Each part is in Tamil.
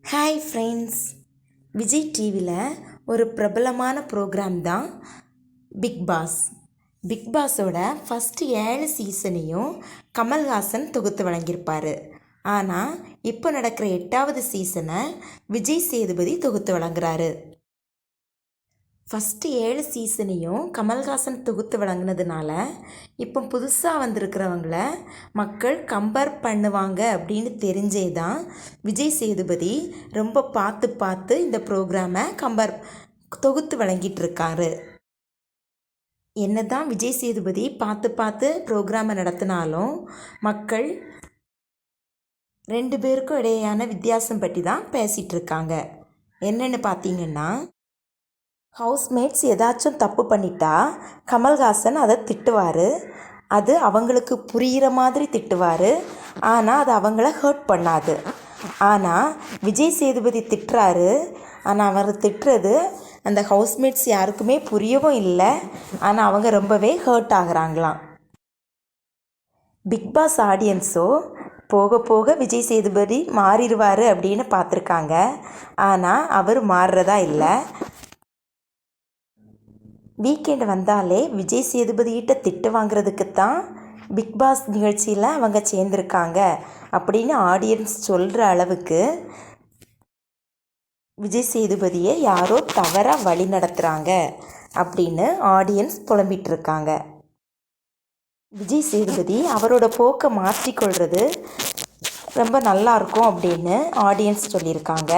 ஹாய் ஃப்ரெண்ட்ஸ், விஜய் டிவியில் ஒரு பிரபலமான ப்ரோக்ராம் தான் பிக் பாஸ். பிக் பாஸோட ஃபஸ்ட்டு 7 சீசனையும் கமல்ஹாசன் தொகுத்து வழங்கியிருப்பார். ஆனால் இப்போ நடக்கிற 8வது சீசனை விஜய் சேதுபதி தொகுத்து வழங்குறாரு. ஃபஸ்ட்டு 7 சீசனையும் கமல்ஹாசன் தொகுத்து வழங்கினதுனால இப்போ புதுசாக வந்திருக்கிறவங்கள மக்கள் கம்பேர் பண்ணுவாங்க அப்படின்னு தெரிஞ்சே தான் விஜய் சேதுபதி ரொம்ப பார்த்து பார்த்து இந்த ப்ரோக்ராமை தொகுத்து வழங்கிட்டுருக்காரு. என்ன தான் விஜய் சேதுபதி பார்த்து பார்த்து ப்ரோக்ராமை நடத்தினாலும் மக்கள் 2 பேருக்கும் இடையேயான வித்தியாசம் பற்றி தான் பேசிகிட்டு இருக்காங்க. என்னென்னு பார்த்தீங்கன்னா, ஹவுஸ்மேட்ஸ் ஏதாச்சும் தப்பு பண்ணிட்டா கமல்ஹாசன் அதை திட்டுவார். அது அவங்களுக்கு புரிகிற மாதிரி திட்டுவார், ஆனால் அது அவங்கள ஹர்ட் பண்ணாது. ஆனால் விஜய் சேதுபதி திட்டுறாரு, ஆனால் அவர் திட்டுறது அந்த ஹவுஸ்மேட்ஸ் யாருக்குமே புரியவும் இல்லை, ஆனால் அவங்க ரொம்பவே ஹர்ட் ஆகுறாங்களாம். பிக் பாஸ் ஆடியன்ஸோ போக போக விஜய் சேதுபதி மாறிடுவார் அப்படின்னு பார்த்துருக்காங்க. ஆனால் அவர் மாறுறதா இல்லை. வீக்கெண்ட் வந்தாலே விஜய் சேதுபதிகிட்ட திட்டு வாங்குறதுக்கு தான் பிக் பாஸ் நிகழ்ச்சியில் அவங்க சேர்ந்துருக்காங்க அப்படின்னு ஆடியன்ஸ் சொல்கிற அளவுக்கு விஜய் சேதுபதியை யாரோ தவறாக வழி நடத்துகிறாங்க அப்படின்னு ஆடியன்ஸ் புலம்பிகிட்ருக்காங்க. விஜய் சேதுபதி அவரோட போக்கை மாற்றிக்கொள்வது ரொம்ப நல்லாயிருக்கும் அப்படின்னு ஆடியன்ஸ் சொல்லியிருக்காங்க.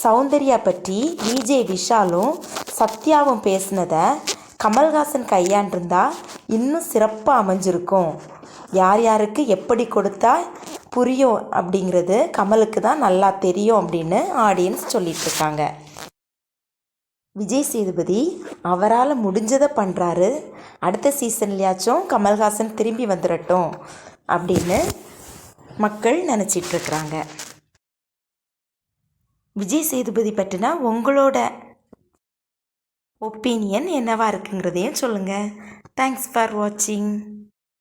சௌந்தர்யா பற்றி விஜே விஷாலும் சத்யாவும் பேசினதை கமல்ஹாசன் கையாண்டிருந்தா இன்னும் சிறப்பாக அமைஞ்சிருக்கும். யார் யாருக்கு எப்படி கொடுத்தா புரியும் அப்படிங்கிறது கமலுக்கு தான் நல்லா தெரியும் அப்படின்னு ஆடியன்ஸ் சொல்லிகிட்ருக்காங்க. விஜய் சேதுபதி அவரால் முடிஞ்சதை பண்ணுறாரு. அடுத்த சீசன்லையாச்சும் கமல்ஹாசன் திரும்பி வந்துடட்டும் அப்படின்னு மக்கள் நினச்சிட்ருக்குறாங்க. விஜய் சேதுபதி பற்றினா உங்களோட ஒப்பீனியன் என்னவா இருக்குங்கிறதையும் சொல்லுங்கள். தேங்க்ஸ் ஃபார் வாட்சிங்.